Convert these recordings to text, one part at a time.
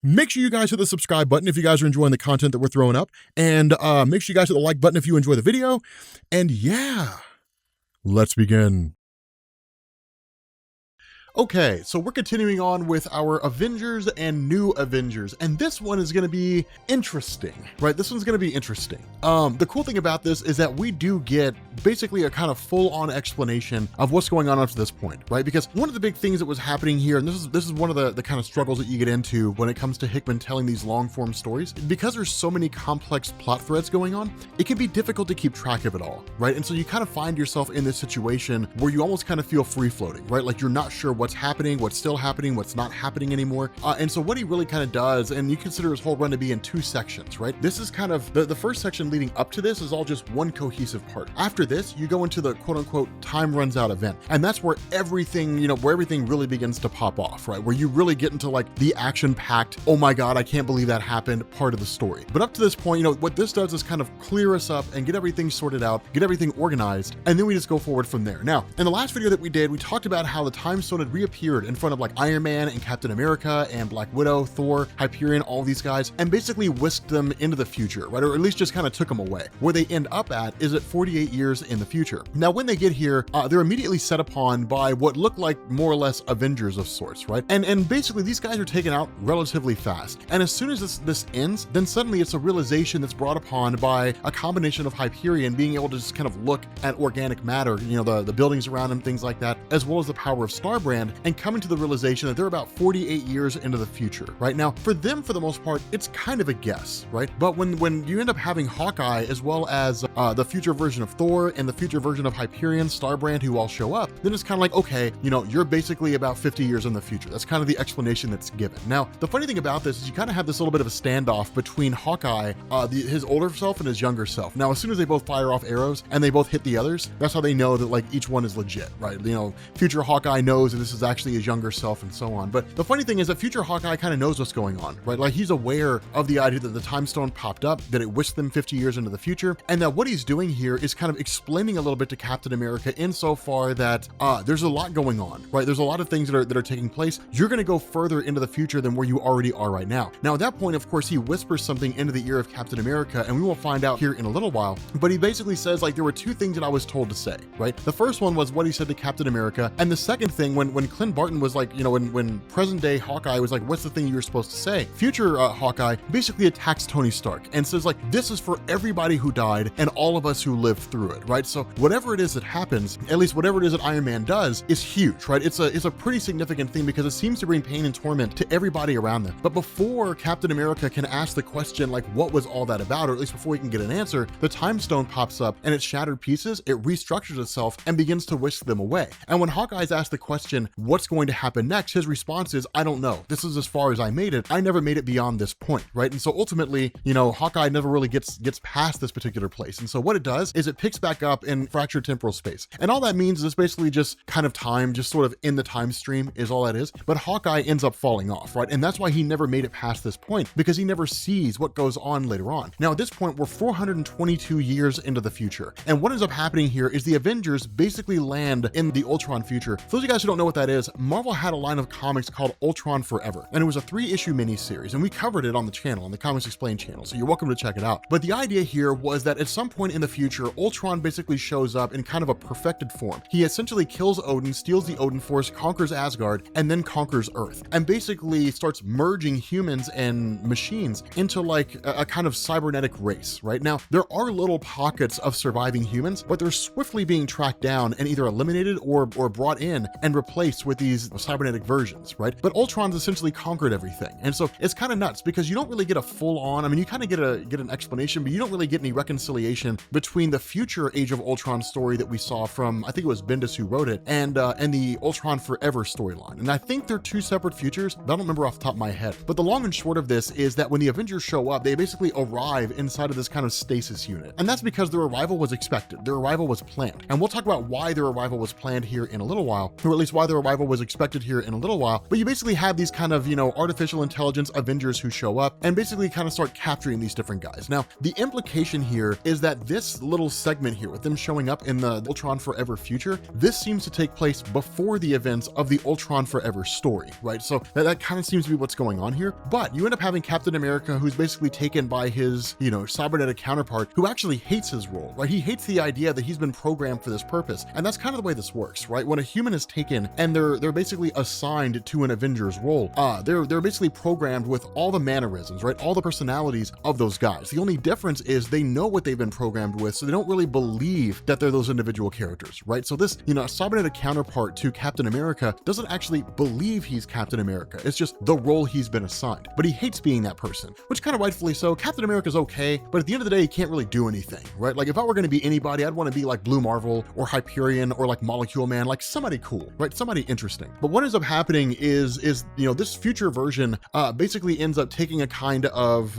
Make sure you guys hit the subscribe button if you guys are enjoying the content that we're throwing up. And make sure you guys hit the like button if you enjoy the video. And yeah, let's begin. Okay, so we're continuing on with our Avengers and new Avengers, and this one is going to be interesting, right? This one's going to be interesting. The cool thing about this is that we do get basically a kind of full-on explanation of what's going on up to this point, right? Because one of the big things that was happening here, and this is one of the kind of struggles that you get into when it comes to Hickman telling these long-form stories, because there's so many complex plot threads going on, it can be difficult to keep track of it all, right? And so you kind of find yourself in this situation where you almost kind of feel free-floating, right? Like you're not sure what's happening, what's still happening, what's not happening anymore. And so what he really kind of does, and you consider his whole run to be in two sections, right? This is kind of the first section leading up to this is all just one cohesive part. After this, you go into the quote unquote time runs out event. And that's where everything, where everything really begins to pop off, right? Where you really get into like the action packed, oh my God, I can't believe that happened part of the story. But up to this point, what this does is kind of clear us up and get everything sorted out, get everything organized, and then we just go forward from there. Now, in the last video that we did, we talked about how the time stone had reappeared in front of like Iron Man and Captain America and Black Widow, Thor, Hyperion, all these guys, and basically whisked them into the future, right? Or at least just kind of took them away. Where they end up at is at 48 years in the future. Now, when they get here, they're immediately set upon by what look like more or less Avengers of sorts, right? And basically these guys are taken out relatively fast. And as soon as this ends, then suddenly it's a realization that's brought upon by a combination of Hyperion being able to just kind of look at organic matter, the buildings around him, things like that, as well as the power of Starbrand, and coming to the realization that they're about 48 years into the future, right? Now, for them, for the most part, it's kind of a guess, right? But when you end up having Hawkeye as well as the future version of Thor and the future version of Hyperion, Starbrand, who all show up, then it's kind of like, okay, you're basically about 50 years in the future. That's kind of the explanation that's given. Now, the funny thing about this is you kind of have this little bit of a standoff between Hawkeye, his older self and his younger self. Now, as soon as they both fire off arrows and they both hit the others, that's how they know that like each one is legit, right? Future Hawkeye knows that this is actually his younger self and so on. But the funny thing is that future Hawkeye kind of knows what's going on, right? Like he's aware of the idea that the time stone popped up, that it whisked them 50 years into the future, and that what he's doing here is kind of explaining a little bit to Captain America insofar that there's a lot going on, right? There's a lot of things that are taking place. You're going to go further into the future than where you already are right now. Now, at that point, of course, he whispers something into the ear of Captain America, and we will find out here in a little while, but he basically says like there were two things that I was told to say, right? The first one was what he said to Captain America, and the second thing, when Clint Barton was like, when present day Hawkeye was like, what's the thing you were supposed to say? Future Hawkeye basically attacks Tony Stark and says like, this is for everybody who died and all of us who lived through it, right? So whatever it is that happens, at least whatever it is that Iron Man does, is huge, right? It's a pretty significant thing because it seems to bring pain and torment to everybody around them. But before Captain America can ask the question like, what was all that about? Or at least before he can get an answer, the time stone pops up and its shattered pieces, it restructures itself and begins to whisk them away. And when Hawkeye's asked the question, what's going to happen next? His response is, I don't know. This is as far as I made it. I never made it beyond this point, right? And so ultimately, Hawkeye never really gets past this particular place. And so what it does is it picks back up in fractured temporal space. And all that means is basically just kind of time, just sort of in the time stream is all that is. But Hawkeye ends up falling off, right? And that's why he never made it past this point, because he never sees what goes on later on. Now, at this point, we're 422 years into the future. And what ends up happening here is the Avengers basically land in the Ultron future. For those of you guys who don't know what that is, Marvel had a line of comics called Ultron Forever, and it was a 3-issue miniseries, and we covered it on the channel, on the Comics Explained channel, so you're welcome to check it out. But the idea here was that at some point in the future, Ultron basically shows up in kind of a perfected form. He essentially kills Odin, steals the Odin Force, conquers Asgard, and then conquers Earth, and basically starts merging humans and machines into like a kind of cybernetic race, right? Now, there are little pockets of surviving humans, but they're swiftly being tracked down and either eliminated or brought in and replaced with these cybernetic versions, right? But Ultron's essentially conquered everything. And so it's kind of nuts because you don't really get a full on, I mean, you kind of get an explanation, but you don't really get any reconciliation between the future Age of Ultron story that we saw from, I think it was Bendis who wrote it, and the Ultron Forever storyline. And I think they're two separate futures, but I don't remember off the top of my head. But the long and short of this is that when the Avengers show up, they basically arrive inside of this kind of stasis unit. And that's because their arrival was expected. Their arrival was planned. And we'll talk about why their arrival was planned here in a little while, or at least why their their arrival was expected here in a little while, but you basically have these kind of, artificial intelligence Avengers who show up and basically kind of start capturing these different guys. Now, the implication here is that this little segment here with them showing up in the Ultron Forever future, this seems to take place before the events of the Ultron Forever story, right? So that kind of seems to be what's going on here. But you end up having Captain America, who's basically taken by his, cybernetic counterpart, who actually hates his role, right? He hates the idea that he's been programmed for this purpose. And that's kind of the way this works, right? When a human is taken and they're basically assigned to an Avengers role, they're basically programmed with all the mannerisms, right? All the personalities of those guys. The only difference is they know what they've been programmed with, so they don't really believe that they're those individual characters, right? So this, a cybernetic counterpart to Captain America doesn't actually believe he's Captain America. It's just the role he's been assigned. But he hates being that person, which kind of rightfully so. Captain America's okay, but at the end of the day, he can't really do anything, right? Like if I were going to be anybody, I'd want to be like Blue Marvel or Hyperion or like Molecule Man, like somebody cool, right? Somebody interesting. But what ends up happening is this future version basically ends up taking a kind of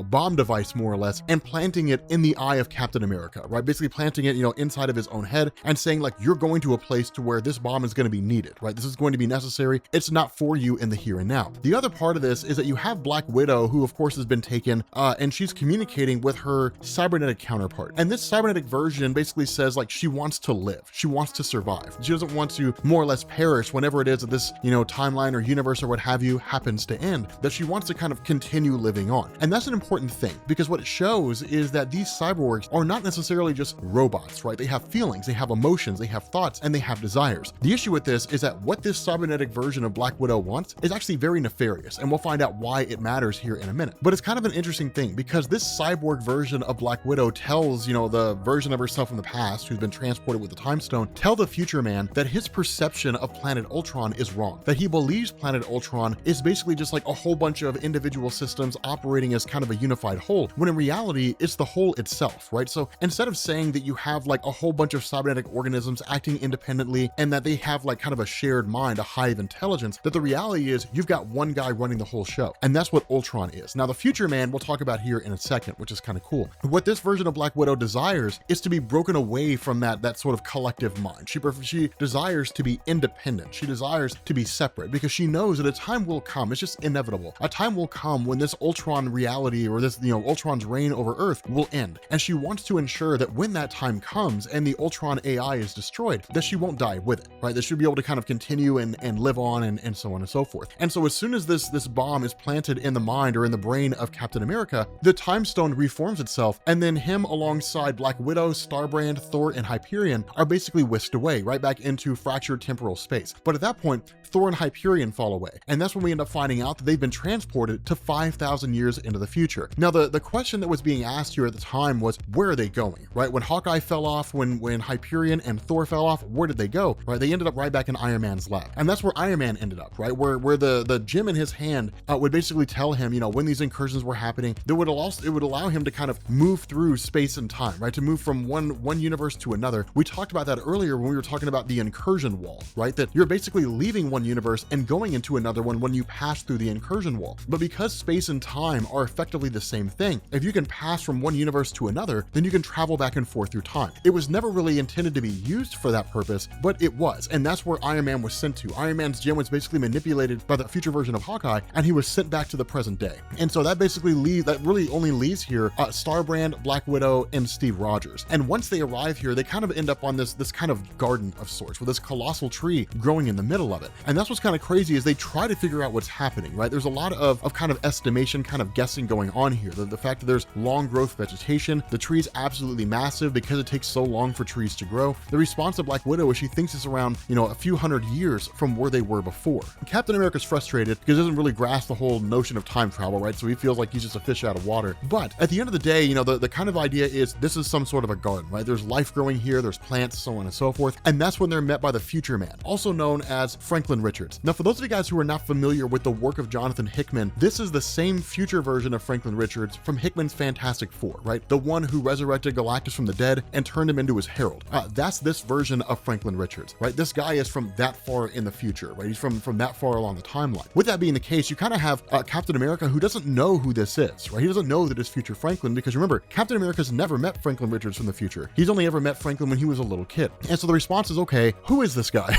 bomb device more or less and planting it in the eye of Captain America, right? Basically planting it inside of his own head and saying like, you're going to a place to where this bomb is going to be needed, right? This is going to be necessary. It's not for you in the here and now. The other part of this is that you have Black Widow, who of course has been taken and she's communicating with her cybernetic counterpart. And this cybernetic version basically says like she wants to live. She wants to survive. She doesn't want to more or less perish whenever it is that this, timeline or universe or what have you happens to end, that she wants to kind of continue living on. And that's an important thing because what it shows is that these cyborgs are not necessarily just robots, right? They have feelings, they have emotions, they have thoughts, and they have desires. The issue with this is that what this cybernetic version of Black Widow wants is actually very nefarious, and we'll find out why it matters here in a minute. But it's kind of an interesting thing because this cyborg version of Black Widow tells, the version of herself in the past who's been transported with the time stone, tell the future man that his perception of planet Ultron is wrong, that he believes planet Ultron is basically just like a whole bunch of individual systems operating as kind of a unified whole, when in reality, it's the whole itself, right? So instead of saying that you have like a whole bunch of cybernetic organisms acting independently and that they have like kind of a shared mind, a hive intelligence, that the reality is you've got one guy running the whole show. And that's what Ultron is. Now, the future man we'll talk about here in a second, which is kind of cool. What this version of Black Widow desires is to be broken away from that sort of collective mind. She desires to be independent. She desires to be separate because she knows that a time will come. It's just inevitable. A time will come when this Ultron reality or this, Ultron's reign over Earth will end. And she wants to ensure that when that time comes and the Ultron AI is destroyed, that she won't die with it, right? That she'll be able to kind of continue and live on and so on and so forth. And so as soon as this bomb is planted in the mind or in the brain of Captain America, the time stone reforms itself, and then him alongside Black Widow, Starbrand, Thor, and Hyperion are basically whisked away right back into fractured temporal space. But at that point, Thor and Hyperion fall away. And that's when we end up finding out that they've been transported to 5,000 years into the future. Now, the question that was being asked here at the time was, where are they going, right? When Hawkeye fell off, when Hyperion and Thor fell off, where did they go, right? They ended up right back in Iron Man's lab. And that's where Iron Man ended up, right? Where the gem in his hand would basically tell him, when these incursions were happening, it would allow him to kind of move through space and time, right? To move from one universe to another. We talked about that earlier when we were talking about the incursion wall, right? That you're basically leaving one universe and going into another one when you pass through the incursion wall. But because space and time are effectively the same thing, if you can pass from one universe to another, then you can travel back and forth through time. It was never really intended to be used for that purpose, but it was. And that's where Iron Man was sent to. Iron Man's gem was basically manipulated by the future version of Hawkeye, and he was sent back to the present day. And so that basically really only leaves here Starbrand, Black Widow, and Steve Rogers. And once they arrive here, they kind of end up on this kind of garden of sorts with this colossal tree growing in the middle of it. And that's what's kind of crazy is they try to figure out what's happening, right? There's a lot of kind of estimation, kind of guessing going on here. The fact that there's long growth vegetation, the tree's absolutely massive because it takes so long for trees to grow. The response of Black Widow is she thinks it's around, a few hundred years from where they were before. Captain America's frustrated because he doesn't really grasp the whole notion of time travel, right? So he feels like he's just a fish out of water. But at the end of the day, the kind of idea is this is some sort of a garden, right? There's life growing here, there's plants, so on and so forth. And that's when they're met by the future man, also known as Franklin Richards. Now, for those of you guys who are not familiar with the work of Jonathan Hickman, this is the same future version of Franklin Richards from Hickman's Fantastic Four, right? The one who resurrected Galactus from the dead and turned him into his herald. That's this version of Franklin Richards, right? This guy is from that far in the future, right? He's from that far along the timeline. With that being the case, you kind of have Captain America who doesn't know who this is, right? He doesn't know that it's future Franklin because remember, Captain America's never met Franklin Richards from the future. He's only ever met Franklin when he was a little kid. And so the response is, okay, who is this guy?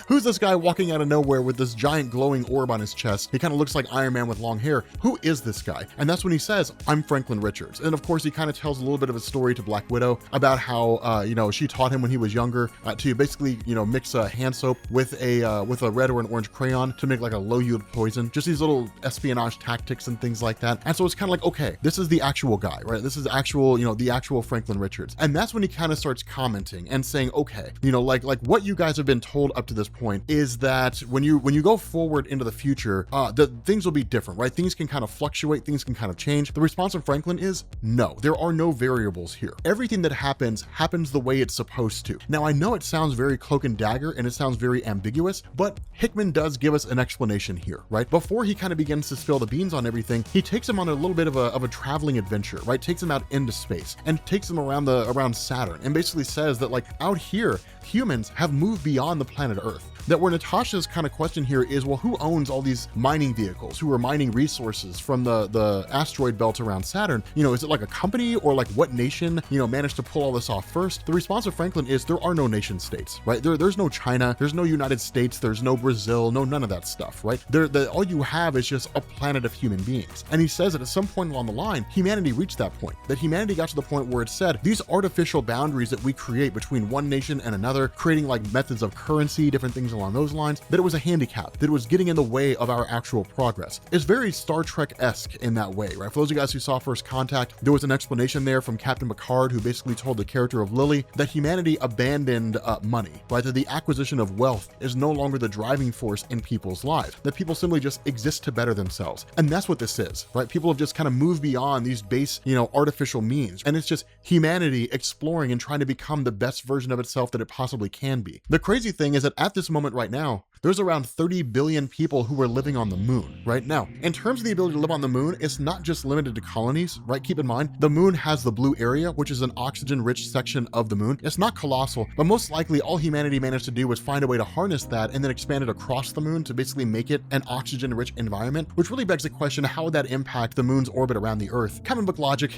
Who's this guy walking out of nowhere with this giant glowing orb on his chest? He kind of looks like Iron Man with long hair. Who is this guy? And that's when he says, I'm Franklin Richards. And of course, he kind of tells a little bit of a story to Black Widow about how, she taught him when he was younger to basically, mix hand soap with a red or an orange crayon to make like a low yield poison. Just these little espionage tactics and things like that. And so it's kind of like, okay, this is the actual guy, right? This is actual, the actual Franklin Richards. And that's when he kind of starts commenting and saying, okay, like what you guys have been told up to this point is that when you go forward into the future, the things will be different, right? Things can kind of fluctuate, things can kind of change. The response of Franklin is no, there are no variables here. Everything that happens the way it's supposed to. Now, I know it sounds very cloak and dagger and it sounds very ambiguous, but Hickman does give us an explanation here, right? Before he kind of begins to spill the beans on everything, he takes him on a little bit of a traveling adventure, right? Takes him out into space and takes him around Saturn and basically says that like out here, humans have moved beyond the planet Earth. That where Natasha's kind of question here is, well, who owns all these mining vehicles, who are mining resources from the asteroid belt around Saturn? Is it like a company or like what nation, managed to pull all this off first? The response of Franklin is there are no nation states, right? There's no China, there's no United States, there's no Brazil, none of that stuff, right? All you have is just a planet of human beings. And he says that at some point along the line, humanity reached that point, that humanity got to the point where it said these artificial boundaries that we create between one nation and another, creating like methods of currency, different things along those lines, that it was a handicap, that it was getting in the way of our actual progress. It's very Star Trek-esque in that way, right? For those of you guys who saw First Contact, there was an explanation there from Captain Picard who basically told the character of Lily that humanity abandoned money, right? That the acquisition of wealth is no longer the driving force in people's lives, that people simply just exist to better themselves. And that's what this is, right? People have just kind of moved beyond these base, artificial means. And it's just humanity exploring and trying to become the best version of itself that it possibly can be. The crazy thing is that at this moment right now, there's around 30 billion people who are living on the moon right now. In terms of the ability to live on the moon, it's not just limited to colonies, right? Keep in mind, the moon has the blue area, which is an oxygen-rich section of the moon. It's not colossal, but most likely all humanity managed to do was find a way to harness that and then expand it across the moon to basically make it an oxygen-rich environment, which really begs the question, how would that impact the moon's orbit around the Earth? Comic book logic.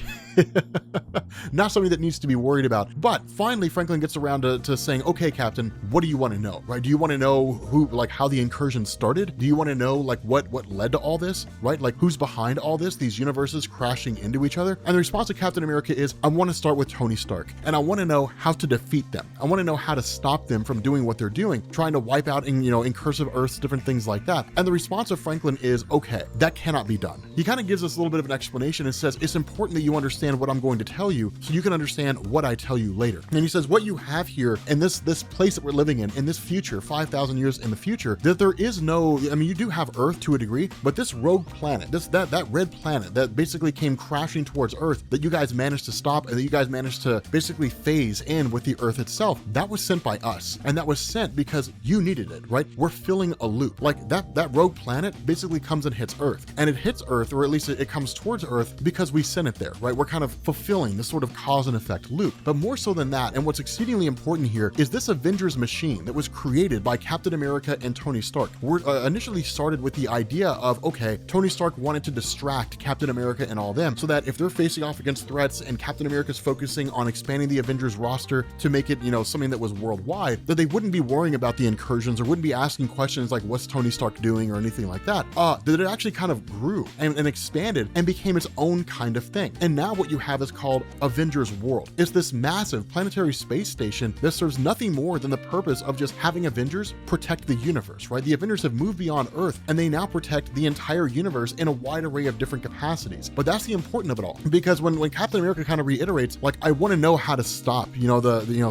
Not something that needs to be worried about. But finally, Franklin gets around to saying, okay, Captain, what do you want to know, right? Do you want to know how the incursion started? Do you want to know what led to all this, right? Like who's behind all this, these universes crashing into each other? And the response of Captain America is, I want to start with Tony Stark and I want to know how to defeat them. I want to know how to stop them from doing what they're doing, trying to wipe out incursive Earths, different things like that. And the response of Franklin is, okay, that cannot be done. He kind of gives us a little bit of an explanation and says, it's important that you understand what I'm going to tell you so you can understand what I tell you later. And he says, what you have here in this place that we're living in this future, 5,000 years in the future, that there is no, you do have Earth to a degree, but this rogue planet, that red planet that basically came crashing towards Earth, that you guys managed to stop and that you guys managed to basically phase in with the Earth itself, that was sent by us. And that was sent because you needed it, right? We're filling a loop. Like that rogue planet basically comes and hits Earth. And it hits Earth, or at least it comes towards Earth because we sent it there, right? We're kind of fulfilling this sort of cause and effect loop. But more so than that, and what's exceedingly important here, is this Avengers machine that was created by Captain America and Tony Stark. We're initially started with the idea of, okay, Tony Stark wanted to distract Captain America and all them so that if they're facing off against threats and Captain America's focusing on expanding the Avengers roster to make it, something that was worldwide, that they wouldn't be worrying about the incursions or wouldn't be asking questions like, what's Tony Stark doing or anything like that. That it actually kind of grew and expanded and became its own kind of thing. And now what you have is called Avengers World. It's this massive planetary space station that serves nothing more than the purpose of just having Avengers protect the universe, right? The Avengers have moved beyond Earth and they now protect the entire universe in a wide array of different capacities. But that's the important of it all, because when Captain America kind of reiterates, like, I want to know how to stop,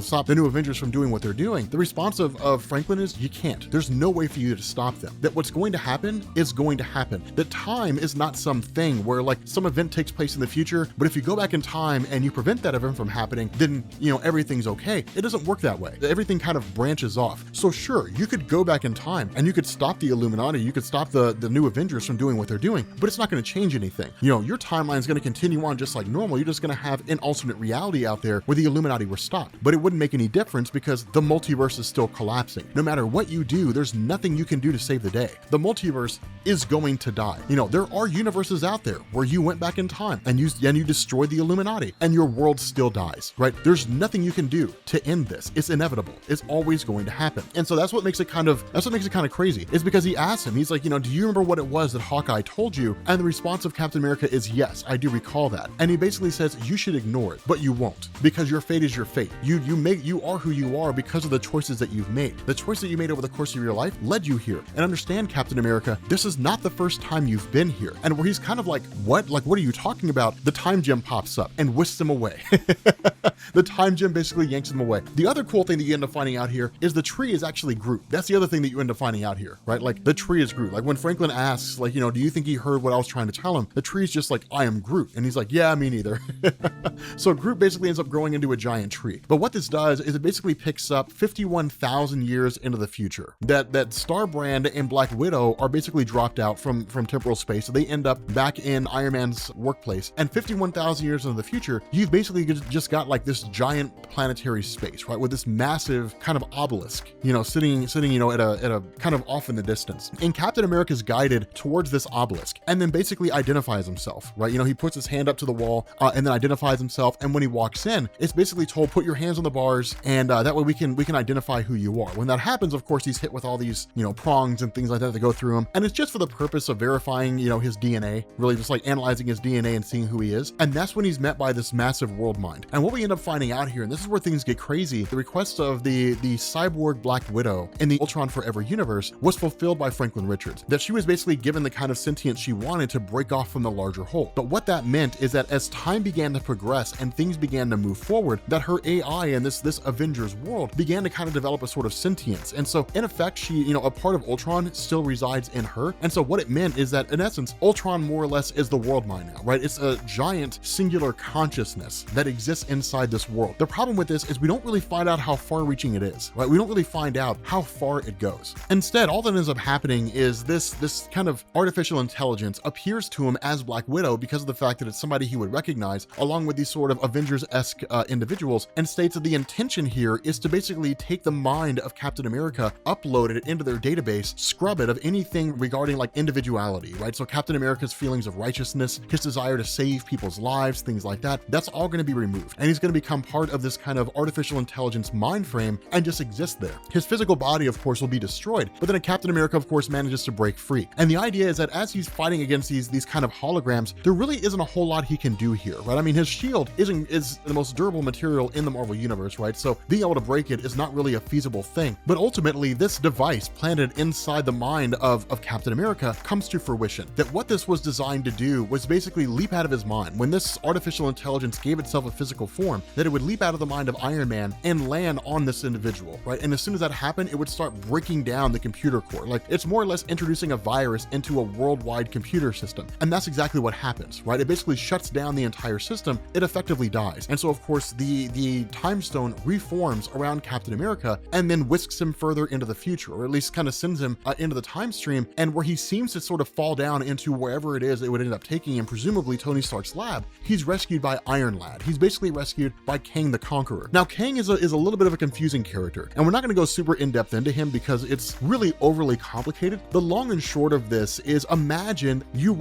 stop the new Avengers from doing what they're doing, the response of Franklin is, you can't. There's no way for you to stop them. That what's going to happen is going to happen. That time is not some thing where like some event takes place in the future, but if you go back in time and you prevent that event from happening, then everything's okay. It doesn't work that way. Everything kind of branches off. So sure, you could go back back in time and you could stop the Illuminati, you could stop the new Avengers from doing what they're doing, but it's not going to change anything. You know, your timeline is going to continue on just like normal. You're just going to have an alternate reality out there where the Illuminati were stopped, but it wouldn't make any difference because the multiverse is still collapsing. No matter what you do, there's nothing you can do to save the day. The multiverse is going to die. You know, there are universes out there where you went back in time and you destroyed the Illuminati and your world still dies, right? There's nothing you can do to end this. It's inevitable. It's always going to happen. And so that's what makes it kind of crazy, is because he asks him, he's like, you know, do you remember what it was that Hawkeye told you? And the response of Captain America is, yes, I do recall that. And he basically says, you should ignore it, but you won't, because your fate is your fate. You are who you are because of the choices that you've made. The choice that you made over the course of your life led you here. And understand, Captain America, this is not the first time you've been here. And where he's kind of like, what? Like, what are you talking about? The time gem pops up and whisks him away. The time gem basically yanks him away. The other cool thing that you end up finding out here is the tree is actually Groot. That's the other thing that you end up finding out here, right? Like, the tree is Groot. Like, when Franklin asks, like, you know, do you think he heard what I was trying to tell him? The tree's just like, I am Groot. And he's like, yeah, me neither. So Groot basically ends up growing into a giant tree. But what this does is it basically picks up 51,000 years into the future. That Starbrand and Black Widow are basically dropped out from temporal space. So they end up back in Iron Man's workplace. And 51,000 years into the future, you've basically just got like this giant planetary space, right? With this massive kind of obelisk, you know, sitting, you know, at a kind of off in the distance. And Captain America's guided towards this obelisk and then basically identifies himself, right? You know, he puts his hand up to the wall and then identifies himself. And when he walks in, it's basically told, put your hands on the bars, and that way we can identify who you are. When that happens, of course, he's hit with all these, you know, prongs and things like that go through him. And it's just for the purpose of verifying, you know, his DNA, really just like analyzing his DNA and seeing who he is. And that's when he's met by this massive world mind. And what we end up finding out here, and this is where things get crazy, the request of the cyborg Black Widow in the Ultron Forever universe was fulfilled by Franklin Richards, that she was basically given the kind of sentience she wanted to break off from the larger whole. But what that meant is that as time began to progress and things began to move forward, that her AI in this Avengers world began to kind of develop a sort of sentience. And so in effect, she, you know, a part of Ultron still resides in her. And so what it meant is that in essence, Ultron more or less is the world mind now, right? It's a giant singular consciousness that exists inside this world. The problem with this is we don't really find out how far reaching it is, right? We don't really find out how far it goes. Instead, all that ends up happening is this kind of artificial intelligence appears to him as Black Widow because of the fact that it's somebody he would recognize, along with these sort of Avengers-esque individuals, and states that the intention here is to basically take the mind of Captain America, upload it into their database, scrub it of anything regarding like individuality, right? So Captain America's feelings of righteousness, his desire to save people's lives, things like that, that's all going to be removed. And he's going to become part of this kind of artificial intelligence mind frame and just exist there. His physical body, of course, will be destroyed, but then Captain America, of course, manages to break free. And the idea is that as he's fighting against these kind of holograms, there really isn't a whole lot he can do here, right? I mean, his shield is the most durable material in the Marvel universe, right? So being able to break it is not really a feasible thing. But ultimately, this device planted inside the mind of Captain America comes to fruition. That what this was designed to do was basically leap out of his mind. When this artificial intelligence gave itself a physical form, that it would leap out of the mind of Iron Man and land on this individual, right? And as soon as that happened, it would start breaking down the computer core. Like, it's more or less introducing a virus into a worldwide computer system. And that's exactly what happens, right? It basically shuts down the entire system. It effectively dies. And so, of course, the time stone reforms around Captain America and then whisks him further into the future, or at least kind of sends him into the time stream, and where he seems to sort of fall down into wherever it is it would end up taking him, presumably Tony Stark's lab. He's rescued by Iron Lad. He's basically rescued by Kang the Conqueror. Now, Kang is a little bit of a confusing character, and we're not going to go super in-depth into him because it's really overly complicated. The long and short of this is, imagine you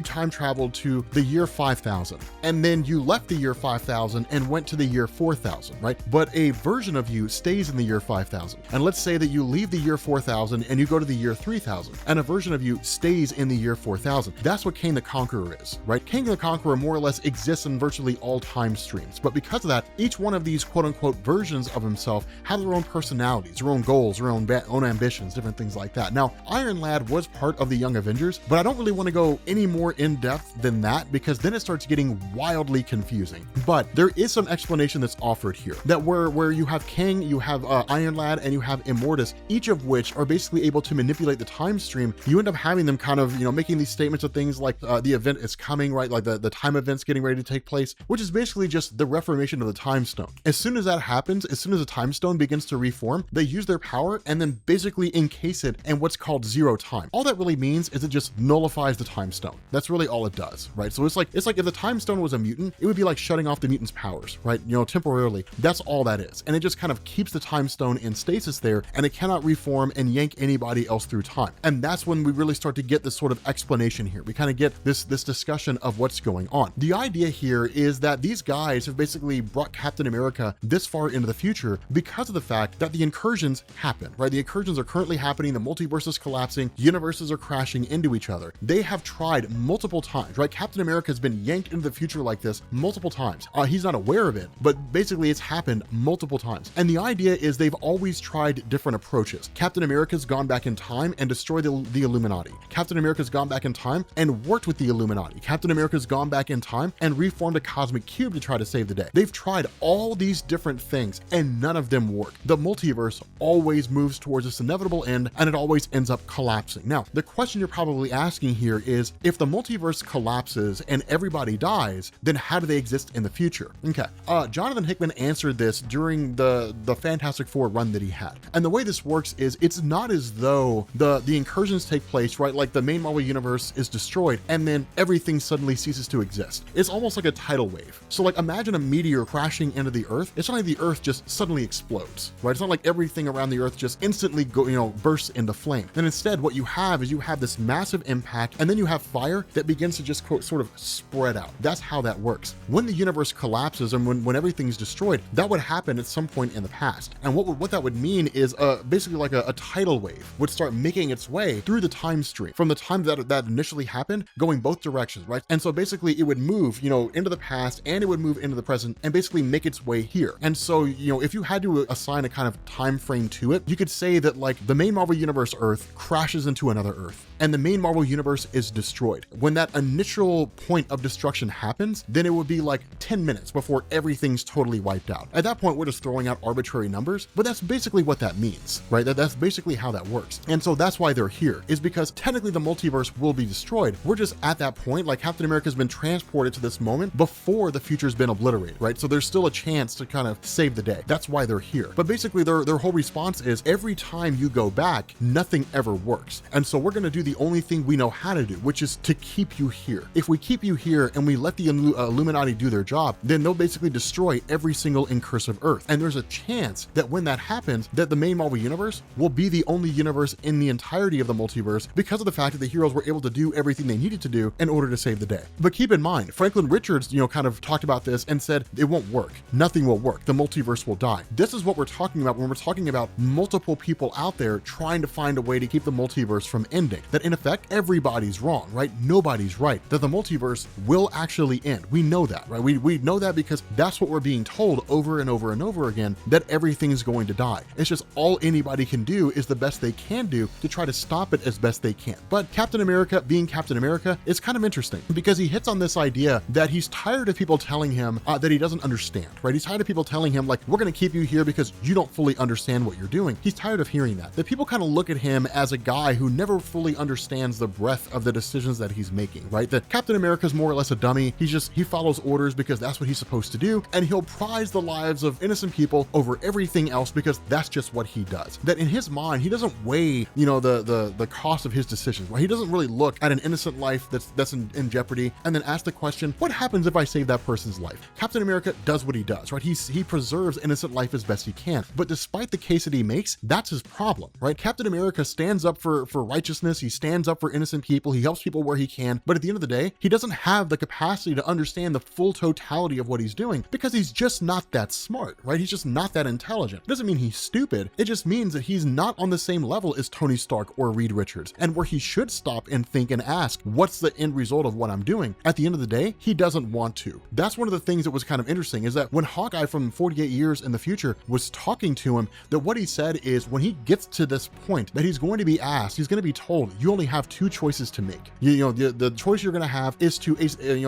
time traveled to the year 5000, and then you left the year 5000 and went to the year 4000, right? But a version of you stays in the year 5000. And let's say that you leave the year 4000 and you go to the year 3000, and a version of you stays in the year 4000. That's what Kang the Conqueror is, right? Kang the Conqueror more or less exists in virtually all time streams. But because of that, each one of these quote unquote versions of himself have their own personalities, their own goals, their own ambitions, different things like that. Now, Iron Lad was part of the Young Avengers, but I don't really want to go any more in depth than that because then it starts getting wildly confusing. But there is some explanation that's offered here, that where you have Kang, you have Iron Lad, and you have Immortus, each of which are basically able to manipulate the time stream. You end up having them kind of, making these statements of things like the event is coming, right? Like the time event's getting ready to take place, which is basically just the reformation of the time stone. As soon as that happens, as soon as the time stone begins to reform, they use their power power and then basically encase it in what's called zero time. All that really means is it just nullifies the time stone. That's really all it does, right? So it's like if the time stone was a mutant, it would be like shutting off the mutant's powers, right? Temporarily. That's all that is. And it just kind of keeps the time stone in stasis there, and it cannot reform and yank anybody else through time. And that's when we really start to get this sort of explanation here. We kind of get this discussion of what's going on. The idea here is that these guys have basically brought Captain America this far into the future because of the fact that the incursions happen, right? The incursions are currently happening, the multiverse is collapsing, universes are crashing into each other. They have tried multiple times, right? Captain America has been yanked into the future like this multiple times. He's not aware of it, but basically it's happened multiple times. And the idea is they've always tried different approaches. Captain America's gone back in time and destroyed the Illuminati. Captain America's gone back in time and worked with the Illuminati. Captain America's gone back in time and reformed a cosmic cube to try to save the day. They've tried all these different things and none of them work. The multiverse always moves towards this inevitable end and it always ends up collapsing. Now, the question you're probably asking here is, if the multiverse collapses and everybody dies, then how do they exist in the future? Okay, Jonathan Hickman answered this during the Fantastic Four run that he had. And the way this works is it's not as though the incursions take place, right? Like the main Marvel universe is destroyed and then everything suddenly ceases to exist. It's almost like a tidal wave. So like imagine a meteor crashing into the earth. It's not like the earth just suddenly explodes, right? It's not like everything around the earth just instantly bursts into flame. Then instead what you have is you have this massive impact and then you have fire that begins to just sort of spread out. That's how that works. When the universe collapses and when everything's destroyed, that would happen at some point in the past. And what that would mean is basically like a tidal wave would start making its way through the time stream from the time that initially happened, going both directions, right? And so basically it would move, into the past and it would move into the present and basically make its way here. And so, if you had to assign a kind of time frame to it, you could say that like the main Marvel Universe Earth crashes into another Earth and the main Marvel Universe is destroyed. When that initial point of destruction happens, then it would be like 10 minutes before everything's totally wiped out. At that point, we're just throwing out arbitrary numbers, but that's basically what that means, right? That's basically how that works. And so that's why they're here, is because technically the multiverse will be destroyed. We're just at that point, like Captain America's been transported to this moment before the future's been obliterated, right? So there's still a chance to kind of save the day. That's why they're here. But basically their whole response is every time you go back, nothing ever works. And so we're going to do the only thing we know how to do, which is to keep you here. If we keep you here and we let the Illuminati do their job, then they'll basically destroy every single incursive Earth. And there's a chance that when that happens, that the main Marvel universe will be the only universe in the entirety of the multiverse because of the fact that the heroes were able to do everything they needed to do in order to save the day. But keep in mind, Franklin Richards, kind of talked about this and said it won't work. Nothing will work. The multiverse will die. This is what we're talking about when we're talking about multiple people out there trying to find a way to keep the multiverse from ending. That in effect, everybody's wrong, right? Nobody's right. That the multiverse will actually end. We know that, right? We know that because that's what we're being told over and over and over again, that everything's going to die. It's just all anybody can do is the best they can do to try to stop it as best they can. But Captain America being Captain America is kind of interesting because he hits on this idea that he's tired of people telling him that he doesn't understand, right? He's tired of people telling him like, we're going to keep you here because you don't fully understand what you're doing. He's tired of hearing that. That people kind of look at him as a guy who never fully understands the breadth of the decisions that he's making, right? That Captain America's more or less a dummy. He follows orders because that's what he's supposed to do. And he'll prize the lives of innocent people over everything else because that's just what he does. That in his mind, he doesn't weigh, the cost of his decisions, right? He doesn't really look at an innocent life that's in jeopardy and then ask the question, what happens if I save that person's life? Captain America does what he does, right? He preserves innocent life as best he can. But despite the case that he makes, that's his problem, right? Captain America stands up for righteousness. He stands up for innocent people. He helps people where he can. But at the end of the day, he doesn't have the capacity to understand the full totality of what he's doing because he's just not that smart, right? He's just not that intelligent. It doesn't mean he's stupid. It just means that he's not on the same level as Tony Stark or Reed Richards, and where he should stop and think and ask, what's the end result of what I'm doing? At the end of the day, he doesn't want to. That's one of the things that was kind of interesting, is that when Hawkeye from 48 years in the future was talking to him, that what he said is when he gets to this point that he's going to be asked, he's going to be told, you only have two choices to make. The choice you're going to have is to,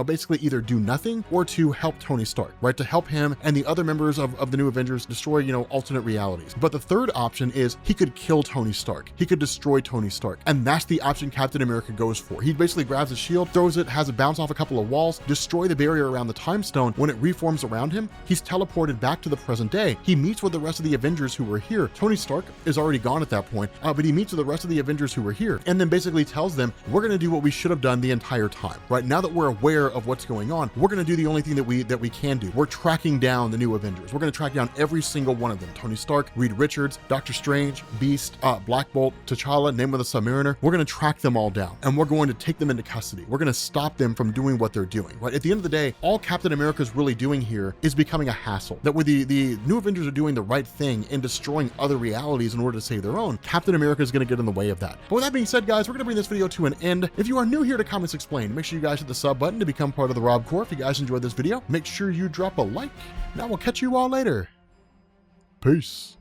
basically either do nothing or to help Tony Stark, right? To help him and the other members of the new Avengers destroy, alternate realities. But the third option is he could kill Tony Stark. He could destroy Tony Stark. And that's the option Captain America goes for. He basically grabs his shield, throws it, has it bounce off a couple of walls, destroy the barrier around the time stone. When it reforms around him, he's teleported back to the present day. He meets with the rest of the Avengers who were here. Tony Stark is already gone at that point, but he meets with the rest of the Avengers who were here and then basically tells them, we're going to do what we should have done the entire time, right? Now that we're aware of what's going on, we're going to do the only thing that we can do. We're tracking down the new Avengers. We're going to track down every single one of them. Tony Stark, Reed Richards, Doctor Strange, Beast, Black Bolt, T'Challa, Name of the Submariner. We're going to track them all down and we're going to take them into custody. We're going to stop them from doing what they're doing, right? At the end of the day, all Captain America's really doing here is becoming a hassle. That where the new Avengers are doing the right thing and destroying other realities in order to save their own, Captain America is going to get in the way of that. But with that being said, guys, we're going to bring this video to an end. If you are new here to Comics Explained, make sure you guys hit the sub button to become part of the Rob Corps. If you guys enjoyed this video, make sure you drop a like. Now we'll catch you all later. Peace.